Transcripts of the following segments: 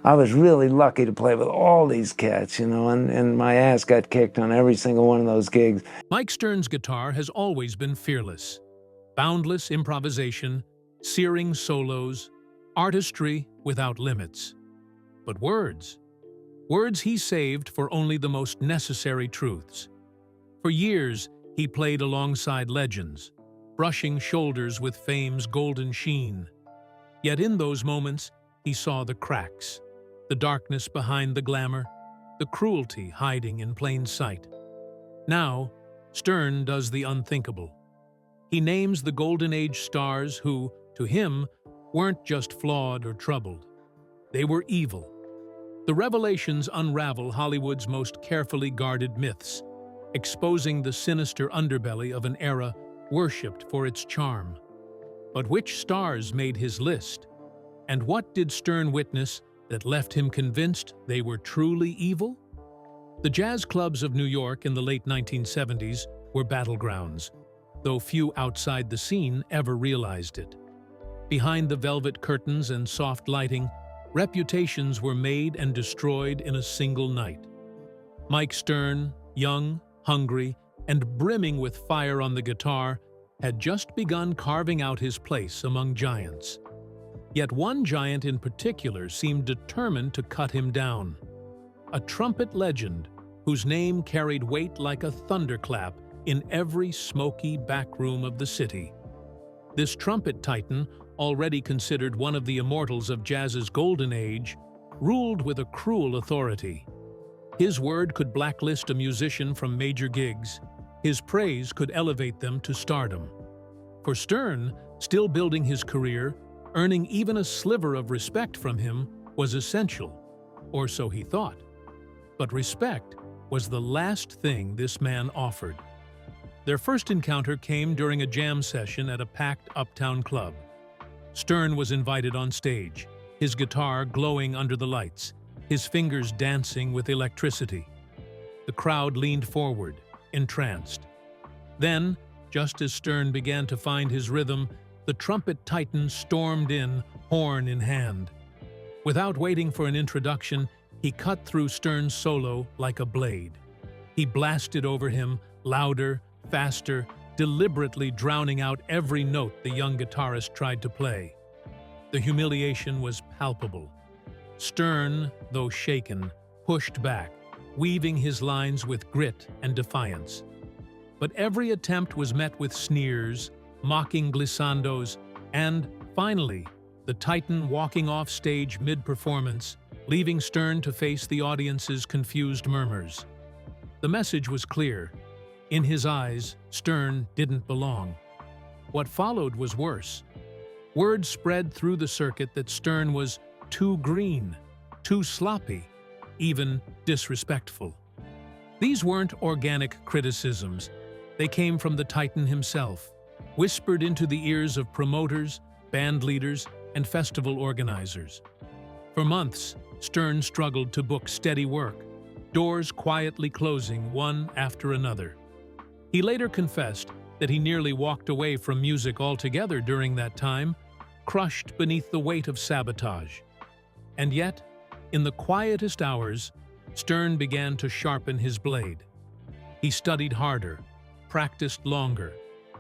I was really lucky to play with all these cats, you know, and my ass got kicked on every single one of those gigs. Mike Stern's guitar has always been fearless. Boundless improvisation, searing solos, artistry without limits. But words he saved for only the most necessary truths. For years, he played alongside legends, brushing shoulders with fame's golden sheen. Yet in those moments, he saw the cracks, the darkness behind the glamour, the cruelty hiding in plain sight. Now, Stern does the unthinkable. He names the Golden Age stars who, to him, weren't just flawed or troubled. They were evil. The revelations unravel Hollywood's most carefully guarded myths, exposing the sinister underbelly of an era worshipped for its charm. But which stars made his list? And what did Stern witness that left him convinced they were truly evil? The jazz clubs of New York in the late 1970s were battlegrounds, though few outside the scene ever realized it. Behind the velvet curtains and soft lighting, reputations were made and destroyed in a single night. Mike Stern, young, hungry, and brimming with fire on the guitar, had just begun carving out his place among giants. Yet one giant in particular seemed determined to cut him down. A trumpet legend whose name carried weight like a thunderclap in every smoky back room of the city. This trumpet titan, already considered one of the immortals of jazz's golden age, ruled with a cruel authority. His word could blacklist a musician from major gigs. His praise could elevate them to stardom. For Stern, still building his career, earning even a sliver of respect from him was essential, or so he thought. But respect was the last thing this man offered. Their first encounter came during a jam session at a packed uptown club. Stern was invited on stage, his guitar glowing under the lights, his fingers dancing with electricity. The crowd leaned forward, entranced. Then, just as Stern began to find his rhythm, the trumpet titan stormed in, horn in hand. Without waiting for an introduction, he cut through Stern's solo like a blade. He blasted over him, louder, faster, deliberately drowning out every note the young guitarist tried to play. The humiliation was palpable. Stern, though shaken, pushed back, weaving his lines with grit and defiance. But every attempt was met with sneers, mocking glissandos, and, finally, the Titan walking off stage mid-performance, leaving Stern to face the audience's confused murmurs. The message was clear. In his eyes, Stern didn't belong. What followed was worse. Word spread through the circuit that Stern was too green, too sloppy, even disrespectful. These weren't organic criticisms. They came from the Titan himself, whispered into the ears of promoters, band leaders, and festival organizers. For months, Stern struggled to book steady work, doors quietly closing one after another. He later confessed that he nearly walked away from music altogether during that time, crushed beneath the weight of sabotage. And yet, in the quietest hours, Stern began to sharpen his blade. He studied harder, practiced longer,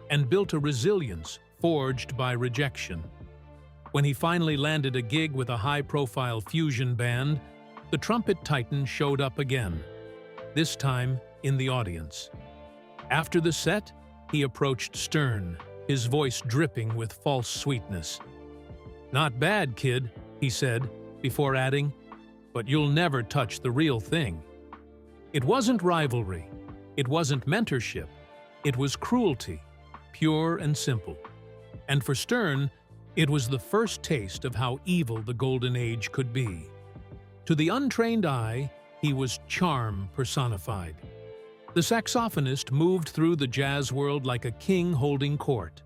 and built a resilience forged by rejection. When he finally landed a gig with a high-profile fusion band, the trumpet titan showed up again, this time in the audience. After the set, he approached Stern, his voice dripping with false sweetness. "Not bad, kid," he said, before adding, "but you'll never touch the real thing." It wasn't rivalry. It wasn't mentorship. It was cruelty, pure and simple. And for Stern, it was the first taste of how evil the Golden Age could be. To the untrained eye, he was charm personified. The saxophonist moved through the jazz world like a king holding court,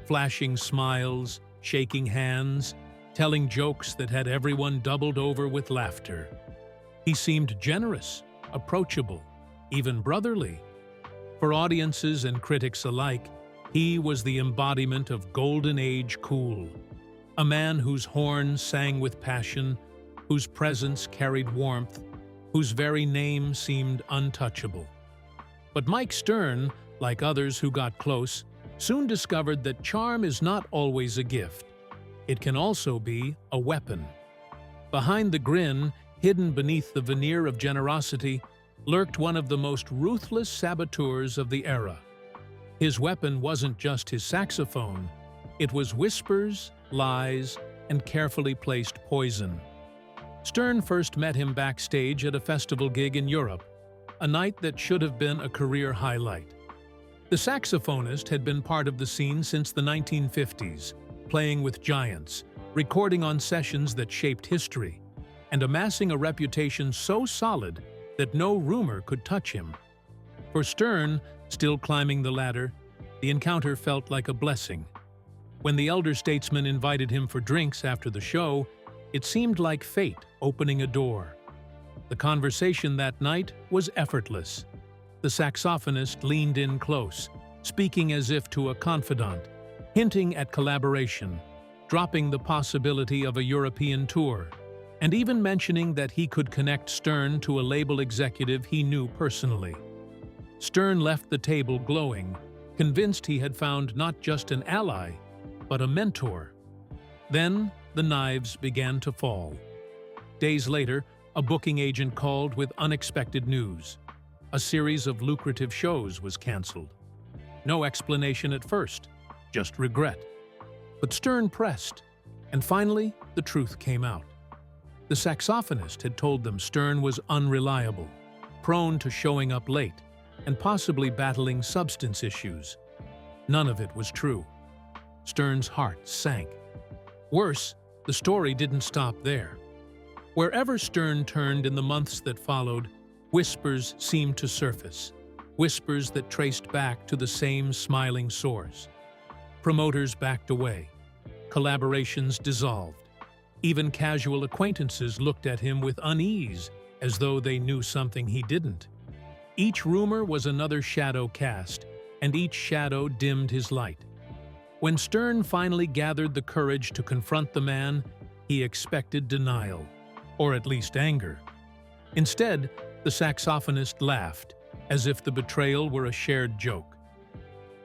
flashing smiles, shaking hands, telling jokes that had everyone doubled over with laughter. He seemed generous, approachable, even brotherly. For audiences and critics alike, he was the embodiment of Golden Age cool, a man whose horn sang with passion, whose presence carried warmth, whose very name seemed untouchable. But Mike Stern, like others who got close, soon discovered that charm is not always a gift. It can also be a weapon. Behind the grin, hidden beneath the veneer of generosity, lurked one of the most ruthless saboteurs of the era. His weapon wasn't just his saxophone, it was whispers, lies, and carefully placed poison. Stern first met him backstage at a festival gig in Europe, a night that should have been a career highlight. The saxophonist had been part of the scene since the 1950s, playing with giants, recording on sessions that shaped history, and amassing a reputation so solid that no rumor could touch him. For Stern, still climbing the ladder, the encounter felt like a blessing. When the elder statesman invited him for drinks after the show, it seemed like fate opening a door. The conversation that night was effortless. The saxophonist leaned in close, speaking as if to a confidant, hinting at collaboration, dropping the possibility of a European tour, and even mentioning that he could connect Stern to a label executive he knew personally. Stern left the table glowing, convinced he had found not just an ally, but a mentor. Then the knives began to fall. Days later, a booking agent called with unexpected news. A series of lucrative shows was canceled. No explanation at first, just regret. But Stern pressed, and finally the truth came out. The saxophonist had told them Stern was unreliable, prone to showing up late, and possibly battling substance issues. None of it was true. Stern's heart sank. Worse, the story didn't stop there. Wherever Stern turned in the months that followed, whispers seemed to surface, whispers that traced back to the same smiling source. Promoters backed away. Collaborations dissolved. Even casual acquaintances looked at him with unease, as though they knew something he didn't. Each rumor was another shadow cast, and each shadow dimmed his light. When Stern finally gathered the courage to confront the man, he expected denial, or at least anger. Instead, the saxophonist laughed, as if the betrayal were a shared joke.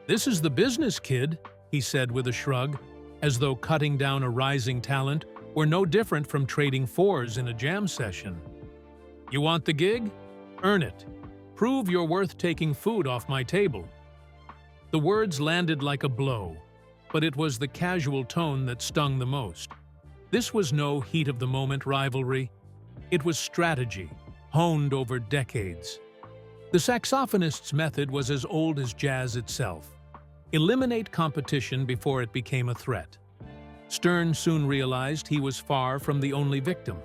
"This is the business, kid," he said with a shrug, as though cutting down a rising talent were no different from trading fours in a jam session. "You want the gig? Earn it. Prove you're worth taking food off my table." The words landed like a blow, but it was the casual tone that stung the most. This was no heat-of-the-moment rivalry. It was strategy, honed over decades. The saxophonist's method was as old as jazz itself. Eliminate competition before it became a threat. Stern soon realized he was far from the only victim.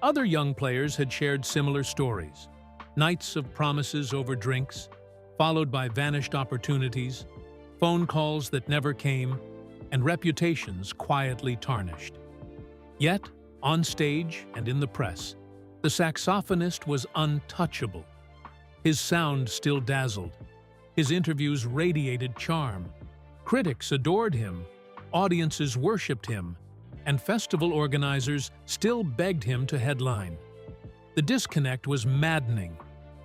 Other young players had shared similar stories. Nights of promises over drinks, followed by vanished opportunities, phone calls that never came, and reputations quietly tarnished. Yet, on stage and in the press, the saxophonist was untouchable. His sound still dazzled. His interviews radiated charm. Critics adored him, audiences worshipped him, and festival organizers still begged him to headline. The disconnect was maddening.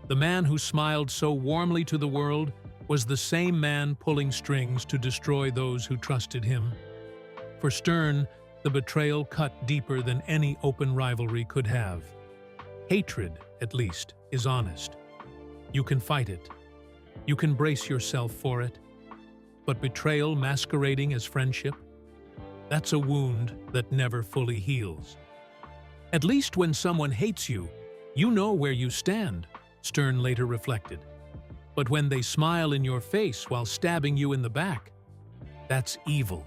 The man who smiled so warmly to the world was the same man pulling strings to destroy those who trusted him. For Stern, the betrayal cut deeper than any open rivalry could have. Hatred, at least, is honest. You can fight it. You can brace yourself for it. But betrayal masquerading as friendship? That's a wound that never fully heals. At least when someone hates you, you know where you stand, Stern later reflected. But when they smile in your face while stabbing you in the back, that's evil.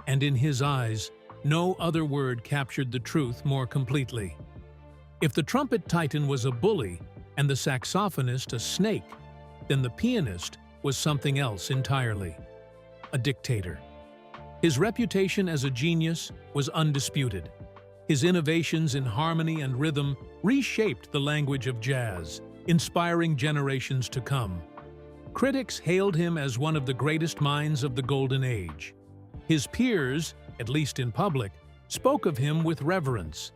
And in his eyes, no other word captured the truth more completely. If the trumpet titan was a bully and the saxophonist a snake, then the pianist was something else entirely. A dictator. His reputation as a genius was undisputed. His innovations in harmony and rhythm reshaped the language of jazz, inspiring generations to come. Critics hailed him as one of the greatest minds of the Golden Age. His peers, at least in public, spoke of him with reverence.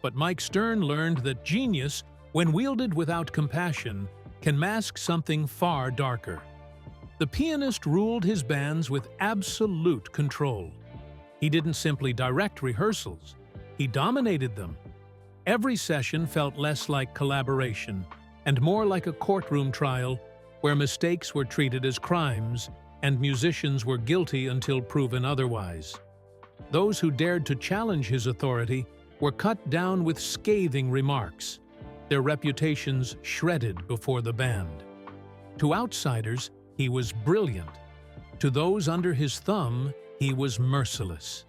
But Mike Stern learned that genius, when wielded without compassion, can mask something far darker. The pianist ruled his bands with absolute control. He didn't simply direct rehearsals, he dominated them. Every session felt less like collaboration and more like a courtroom trial where mistakes were treated as crimes and musicians were guilty until proven otherwise. Those who dared to challenge his authority were cut down with scathing remarks, their reputations shredded before the band. To outsiders, he was brilliant. To those under his thumb, he was merciless.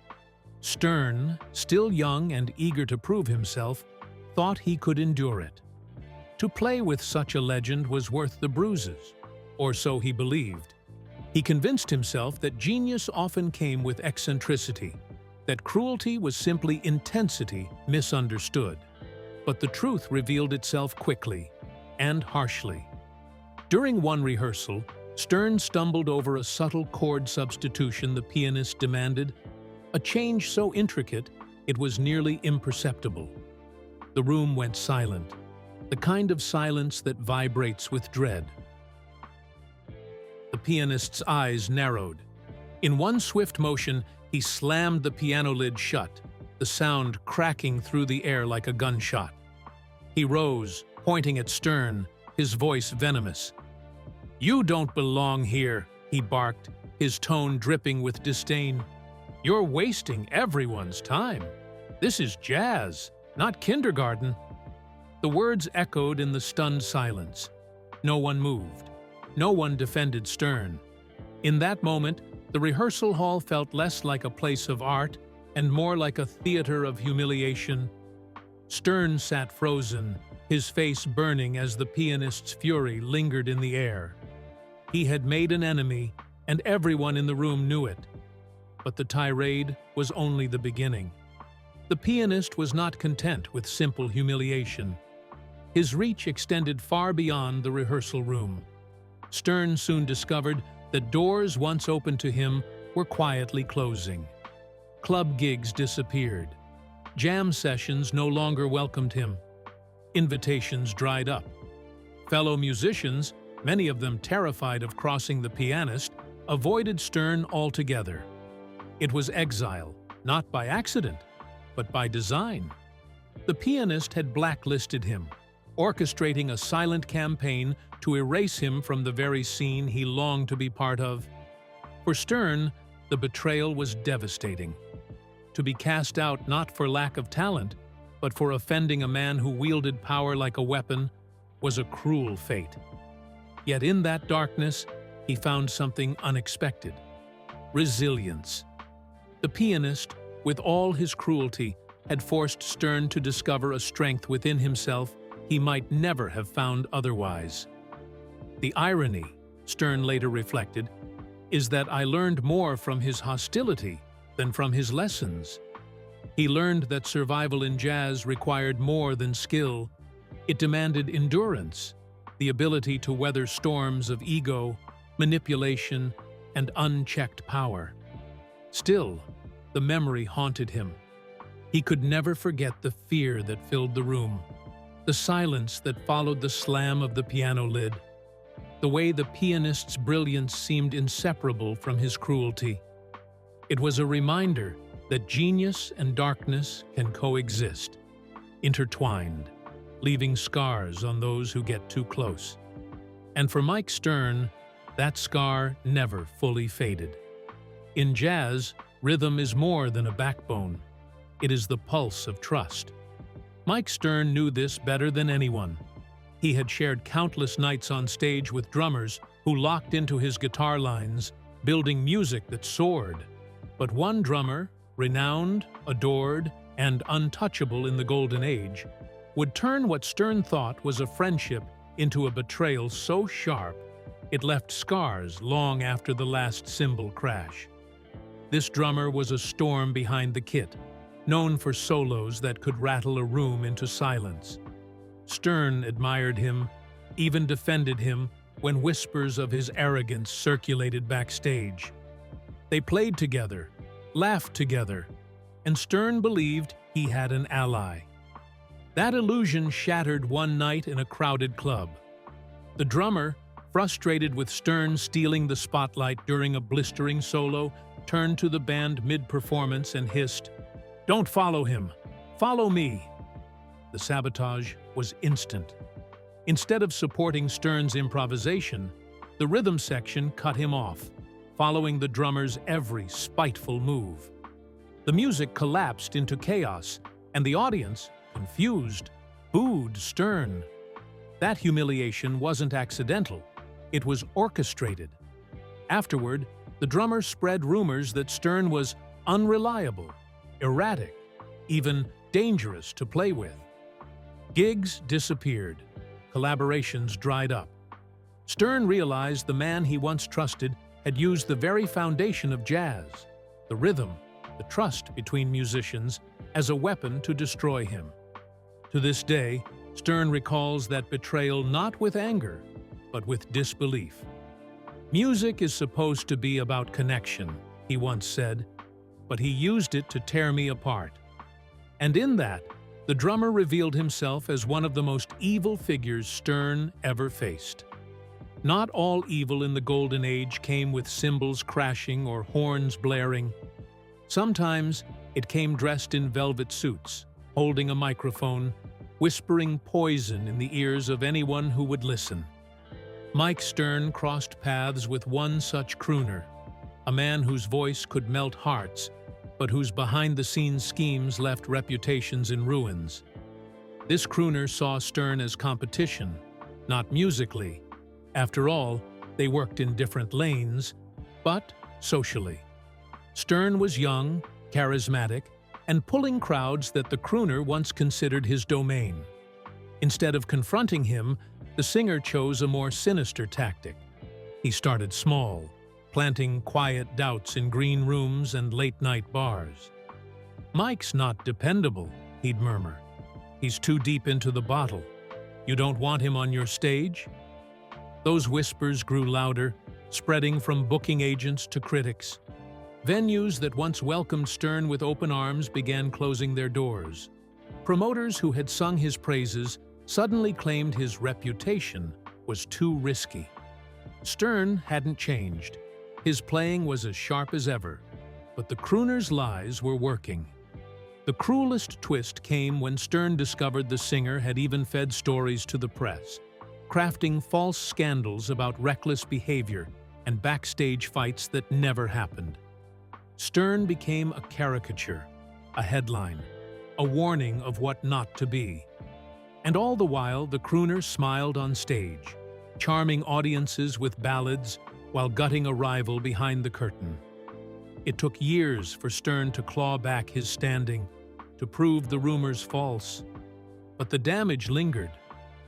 Stern, still young and eager to prove himself, thought he could endure it. To play with such a legend was worth the bruises, or so he believed. He convinced himself that genius often came with eccentricity, that cruelty was simply intensity misunderstood. But the truth revealed itself quickly and harshly. During one rehearsal, Stern stumbled over a subtle chord substitution the pianist demanded, a change so intricate it was nearly imperceptible. The room went silent, the kind of silence that vibrates with dread. The pianist's eyes narrowed. In one swift motion, he slammed the piano lid shut, the sound cracking through the air like a gunshot. He rose, pointing at Stern, his voice venomous. "You don't belong here," he barked, his tone dripping with disdain. "You're wasting everyone's time. This is jazz, not kindergarten." The words echoed in the stunned silence. No one moved. No one defended Stern. In that moment, the rehearsal hall felt less like a place of art and more like a theater of humiliation. Stern sat frozen, his face burning as the pianist's fury lingered in the air. He had made an enemy, and everyone in the room knew it. But the tirade was only the beginning. The pianist was not content with simple humiliation. His reach extended far beyond the rehearsal room. Stern soon discovered that doors once open to him were quietly closing. Club gigs disappeared. Jam sessions no longer welcomed him. Invitations dried up. Fellow musicians, many of them terrified of crossing the pianist, avoided Stern altogether. It was exile, not by accident, but by design. The pianist had blacklisted him, orchestrating a silent campaign to erase him from the very scene he longed to be part of. For Stern, the betrayal was devastating. To be cast out not for lack of talent, but for offending a man who wielded power like a weapon, was a cruel fate. Yet in that darkness, he found something unexpected: resilience. The pianist, with all his cruelty, had forced Stern to discover a strength within himself he might never have found otherwise. The irony, Stern later reflected, is that I learned more from his hostility than from his lessons. He learned that survival in jazz required more than skill. It demanded endurance, the ability to weather storms of ego, manipulation, and unchecked power. Still, the memory haunted him. He could never forget the fear that filled the room, the silence that followed the slam of the piano lid, the way the pianist's brilliance seemed inseparable from his cruelty. It was a reminder that genius and darkness can coexist, intertwined, leaving scars on those who get too close. And for Mike Stern, that scar never fully faded. In jazz, rhythm is more than a backbone. It is the pulse of trust. Mike Stern knew this better than anyone. He had shared countless nights on stage with drummers who locked into his guitar lines, building music that soared. But one drummer, renowned, adored, and untouchable in the Golden Age, would turn what Stern thought was a friendship into a betrayal so sharp it left scars long after the last cymbal crash. This drummer was a storm behind the kit, known for solos that could rattle a room into silence. Stern admired him, even defended him when whispers of his arrogance circulated backstage. They played together, laughed together, and Stern believed he had an ally. That illusion shattered one night in a crowded club. The drummer, frustrated with Stern stealing the spotlight during a blistering solo, turned to the band mid-performance and hissed, "Don't follow him, follow me." The sabotage was instant. Instead of supporting Stern's improvisation, the rhythm section cut him off, following the drummer's every spiteful move. The music collapsed into chaos, and the audience, confused, booed Stern. That humiliation wasn't accidental. It was orchestrated. Afterward, the drummer spread rumors that Stern was unreliable, erratic, even dangerous to play with. Gigs disappeared. Collaborations dried up. Stern realized the man he once trusted had used the very foundation of jazz, the rhythm, the trust between musicians, as a weapon to destroy him. To this day, Stern recalls that betrayal not with anger, but with disbelief. "Music is supposed to be about connection," he once said, "but he used it to tear me apart." And in that, the drummer revealed himself as one of the most evil figures Stern ever faced. Not all evil in the Golden Age came with cymbals crashing or horns blaring. Sometimes it came dressed in velvet suits, holding a microphone, whispering poison in the ears of anyone who would listen. Mike Stern crossed paths with one such crooner, a man whose voice could melt hearts, but whose behind-the-scenes schemes left reputations in ruins. This crooner saw Stern as competition, not musically. After all, they worked in different lanes, but socially. Stern was young, charismatic, and pulling crowds that the crooner once considered his domain. Instead of confronting him, the singer chose a more sinister tactic. He started small, planting quiet doubts in green rooms and late-night bars. "Mike's not dependable," he'd murmur. "He's too deep into the bottle. You don't want him on your stage?" Those whispers grew louder, spreading from booking agents to critics. Venues that once welcomed Stern with open arms began closing their doors. Promoters who had sung his praises suddenly claimed his reputation was too risky. Stern hadn't changed. His playing was as sharp as ever, but the crooner's lies were working. The cruelest twist came when Stern discovered the singer had even fed stories to the press, crafting false scandals about reckless behavior and backstage fights that never happened. Stern became a caricature, a headline, a warning of what not to be. And all the while, the crooner smiled on stage, charming audiences with ballads while gutting a rival behind the curtain. It took years for Stern to claw back his standing, to prove the rumors false. But the damage lingered,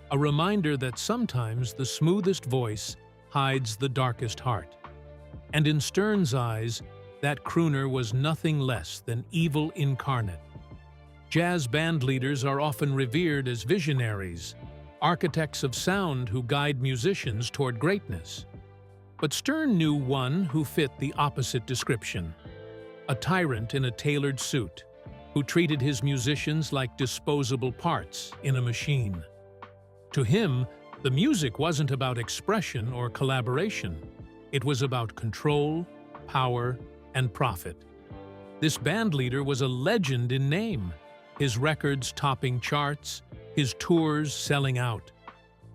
a reminder that sometimes the smoothest voice hides the darkest heart. And in Stern's eyes, that crooner was nothing less than evil incarnate. Jazz band leaders are often revered as visionaries, architects of sound who guide musicians toward greatness. But Stern knew one who fit the opposite description: a tyrant in a tailored suit, who treated his musicians like disposable parts in a machine. To him, the music wasn't about expression or collaboration. It was about control, power, and profit. This bandleader was a legend in name, his records topping charts, his tours selling out.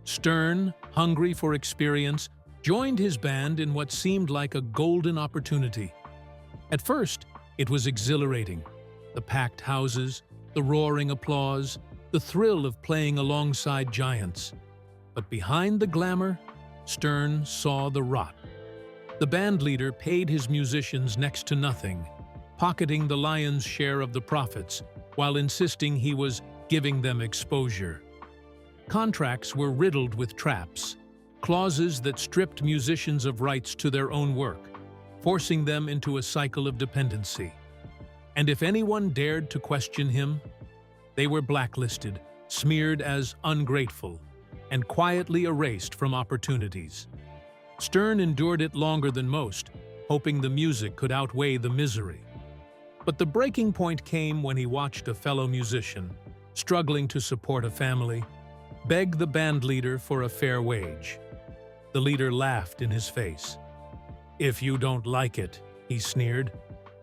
Stern, hungry for experience, joined his band in what seemed like a golden opportunity. At first, it was exhilarating. The packed houses, the roaring applause, the thrill of playing alongside giants. But behind the glamour, Stern saw the rot. The bandleader paid his musicians next to nothing, pocketing the lion's share of the profits while insisting he was giving them exposure. Contracts were riddled with traps, clauses that stripped musicians of rights to their own work, forcing them into a cycle of dependency. And if anyone dared to question him, they were blacklisted, smeared as ungrateful, and quietly erased from opportunities. Stern endured it longer than most, hoping the music could outweigh the misery. But the breaking point came when he watched a fellow musician, struggling to support a family, beg the band leader for a fair wage. The leader laughed in his face. "If you don't like it," he sneered,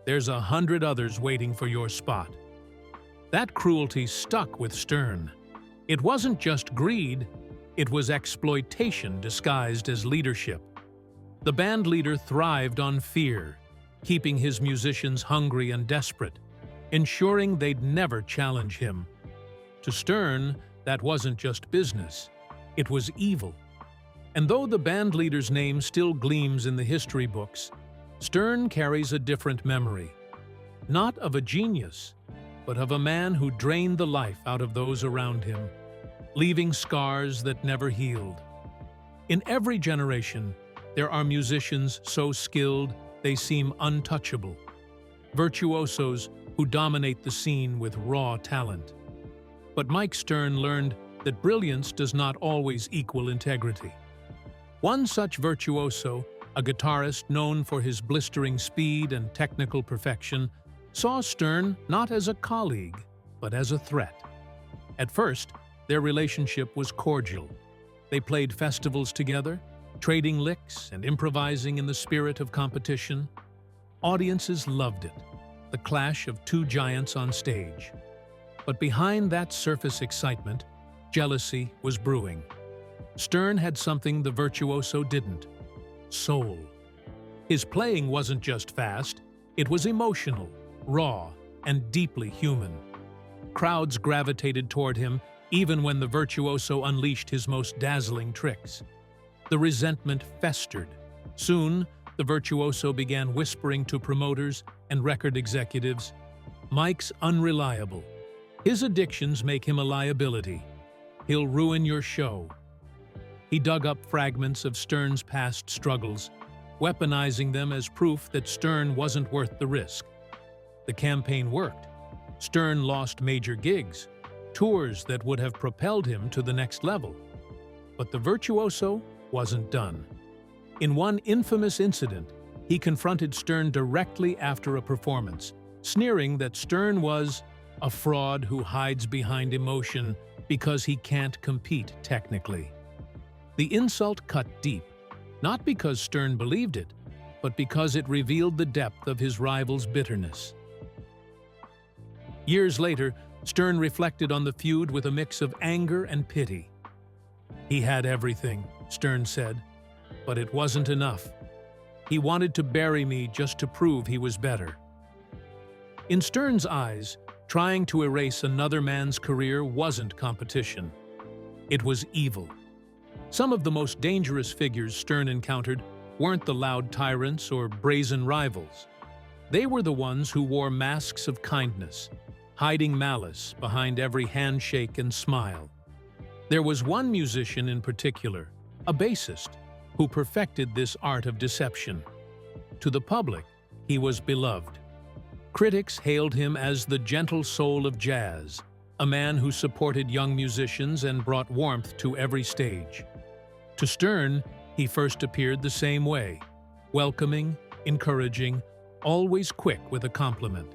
"there's 100 others waiting for your spot." That cruelty stuck with Stern. It wasn't just greed, it was exploitation disguised as leadership. The band leader thrived on fear, keeping his musicians hungry and desperate, ensuring they'd never challenge him. To Stern, that wasn't just business, it was evil. And though the band leader's name still gleams in the history books, Stern carries a different memory. Not of a genius, but of a man who drained the life out of those around him, leaving scars that never healed. In every generation, there are musicians so skilled they seem untouchable, virtuosos who dominate the scene with raw talent. But Mike Stern learned that brilliance does not always equal integrity. One such virtuoso, a guitarist known for his blistering speed and technical perfection, saw Stern not as a colleague, but as a threat. At first, their relationship was cordial. They played festivals together, trading licks and improvising in the spirit of competition. Audiences loved it, the clash of two giants on stage. But behind that surface excitement, jealousy was brewing. Stern had something the virtuoso didn't: soul. His playing wasn't just fast, it was emotional, raw, and deeply human. Crowds gravitated toward him even when the virtuoso unleashed his most dazzling tricks. The resentment festered. Soon, the virtuoso began whispering to promoters and record executives, "Mike's unreliable. His addictions make him a liability. He'll ruin your show." He dug up fragments of Stern's past struggles, weaponizing them as proof that Stern wasn't worth the risk. The campaign worked. Stern lost major gigs, tours that would have propelled him to the next level. But the virtuoso wasn't done. In one infamous incident, he confronted Stern directly after a performance, sneering that Stern was a fraud who hides behind emotion because he can't compete technically. The insult cut deep, not because Stern believed it, but because it revealed the depth of his rival's bitterness. Years later, Stern reflected on the feud with a mix of anger and pity. "He had everything," Stern said, "but it wasn't enough. He wanted to bury me just to prove he was better." In Stern's eyes, trying to erase another man's career wasn't competition. It was evil. Some of the most dangerous figures Stern encountered weren't the loud tyrants or brazen rivals. They were the ones who wore masks of kindness, hiding malice behind every handshake and smile. There was one musician in particular, a bassist, who perfected this art of deception. To the public, he was beloved. Critics hailed him as the gentle soul of jazz, a man who supported young musicians and brought warmth to every stage. To Stern, he first appeared the same way, welcoming, encouraging, always quick with a compliment.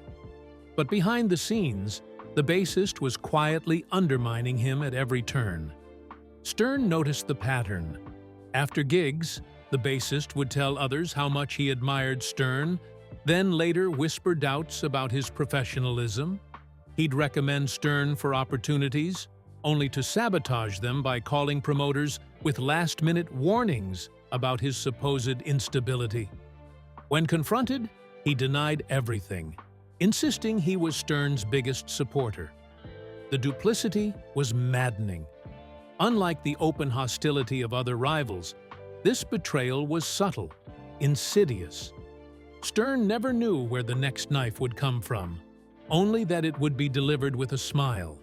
But behind the scenes, the bassist was quietly undermining him at every turn. Stern noticed the pattern. After gigs, the bassist would tell others how much he admired Stern, then later whisper doubts about his professionalism. He'd recommend Stern for opportunities, only to sabotage them by calling promoters with last-minute warnings about his supposed instability. When confronted, he denied everything, insisting he was Stern's biggest supporter. The duplicity was maddening. Unlike the open hostility of other rivals, this betrayal was subtle, insidious. Stern never knew where the next knife would come from, only that it would be delivered with a smile.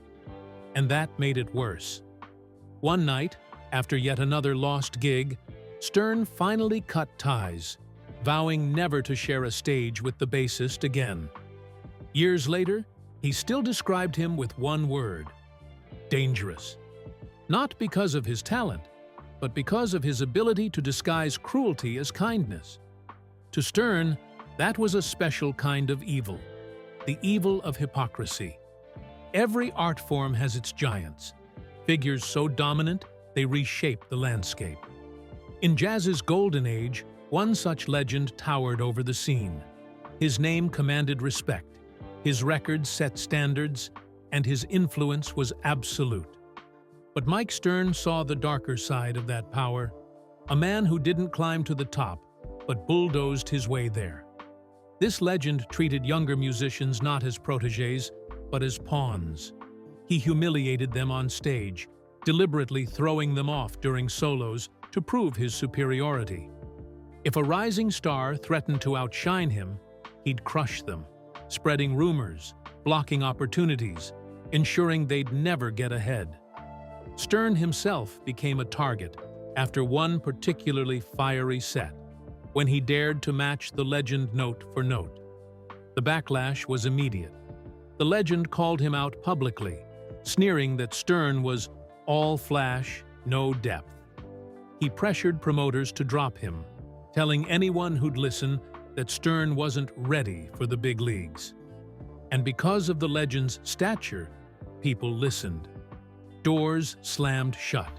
And that made it worse. One night, after yet another lost gig, Stern finally cut ties, vowing never to share a stage with the bassist again. Years later, he still described him with one word: dangerous. Not because of his talent, but because of his ability to disguise cruelty as kindness. To Stern, that was a special kind of evil, the evil of hypocrisy. Every art form has its giants, figures so dominant they reshape the landscape. In jazz's golden age, one such legend towered over the scene. His name commanded respect, his records set standards, and his influence was absolute. But Mike Stern saw the darker side of that power, a man who didn't climb to the top, but bulldozed his way there. This legend treated younger musicians not as protégés, but as pawns. He humiliated them on stage, deliberately throwing them off during solos to prove his superiority. If a rising star threatened to outshine him, he'd crush them, spreading rumors, blocking opportunities, ensuring they'd never get ahead. Stern himself became a target after one particularly fiery set, when he dared to match the legend note for note. The backlash was immediate. The legend called him out publicly, sneering that Stern was all flash, no depth. He pressured promoters to drop him, telling anyone who'd listen that Stern wasn't ready for the big leagues. And because of the legend's stature, people listened. Doors slammed shut.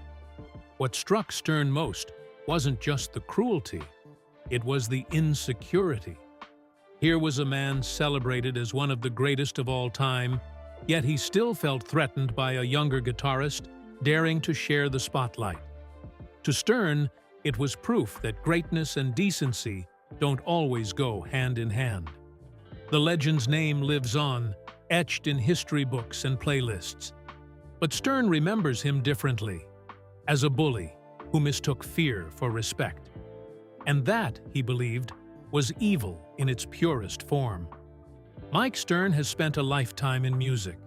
What struck Stern most wasn't just the cruelty, it was the insecurity. Here was a man celebrated as one of the greatest of all time, yet he still felt threatened by a younger guitarist daring to share the spotlight. To Stern, it was proof that greatness and decency don't always go hand in hand. The legend's name lives on, etched in history books and playlists. But Stern remembers him differently, as a bully who mistook fear for respect. And that, he believed, was evil in its purest form. Mike Stern has spent a lifetime in music,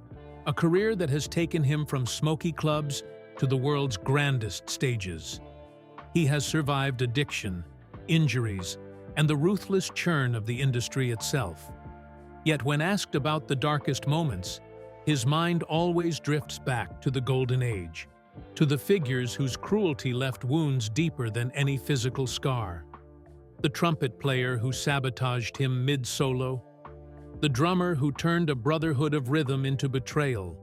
a career that has taken him from smoky clubs to the world's grandest stages. He has survived addiction, injuries, and the ruthless churn of the industry itself. Yet when asked about the darkest moments, his mind always drifts back to the golden age, to the figures whose cruelty left wounds deeper than any physical scar. The trumpet player who sabotaged him mid-solo, the drummer who turned a brotherhood of rhythm into betrayal,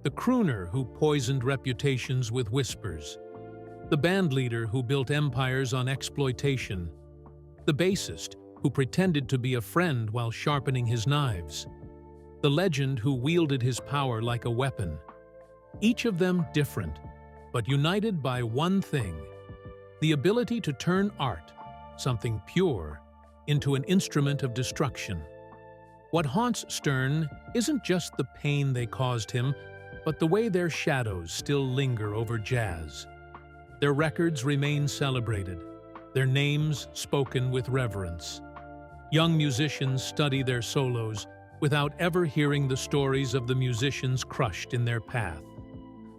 the crooner who poisoned reputations with whispers, the bandleader who built empires on exploitation, the bassist who pretended to be a friend while sharpening his knives, the legend who wielded his power like a weapon. Each of them different, but united by one thing: the ability to turn art, something pure, into an instrument of destruction. What haunts Stern isn't just the pain they caused him, but the way their shadows still linger over jazz. Their records remain celebrated, their names spoken with reverence. Young musicians study their solos without ever hearing the stories of the musicians crushed in their path.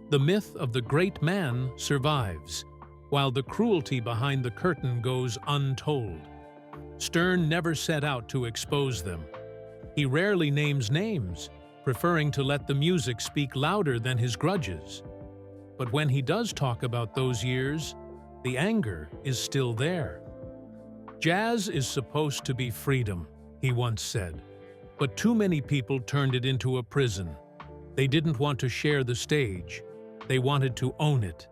The myth of the great man survives, while the cruelty behind the curtain goes untold. Stern never set out to expose them. He rarely names names, preferring to let the music speak louder than his grudges. But when he does talk about those years, the anger is still there. "Jazz is supposed to be freedom," he once said, but too many people turned it into a prison. They didn't want to share the stage, they wanted to own it.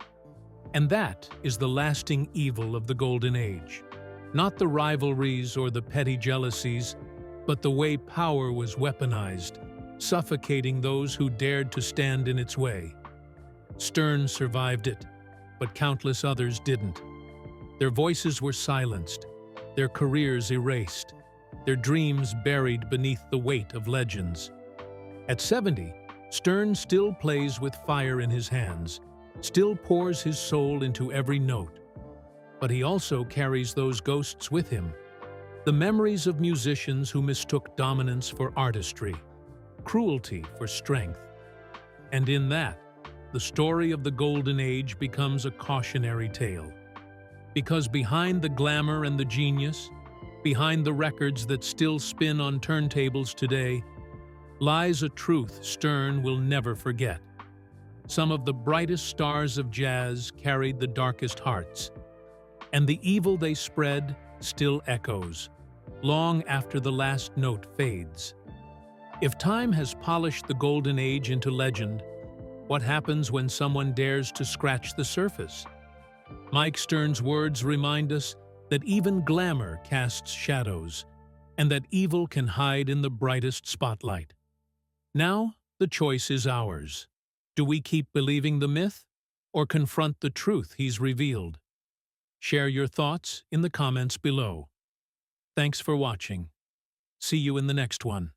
And that is the lasting evil of the Golden Age. Not the rivalries or the petty jealousies, but the way power was weaponized, suffocating those who dared to stand in its way. Stern survived it, but countless others didn't. Their voices were silenced, their careers erased, their dreams buried beneath the weight of legends. At 70, Stern still plays with fire in his hands, still pours his soul into every note. But he also carries those ghosts with him, the memories of musicians who mistook dominance for artistry, cruelty for strength. And in that, the story of the Golden Age becomes a cautionary tale. Because behind the glamour and the genius, behind the records that still spin on turntables today, lies a truth Stern will never forget. Some of the brightest stars of jazz carried the darkest hearts, and the evil they spread still echoes, long after the last note fades. If time has polished the golden age into legend, what happens when someone dares to scratch the surface? Mike Stern's words remind us that even glamour casts shadows, and that evil can hide in the brightest spotlight. Now, the choice is ours. Do we keep believing the myth, or confront the truth he's revealed? Share your thoughts in the comments below. Thanks for watching. See you in the next one.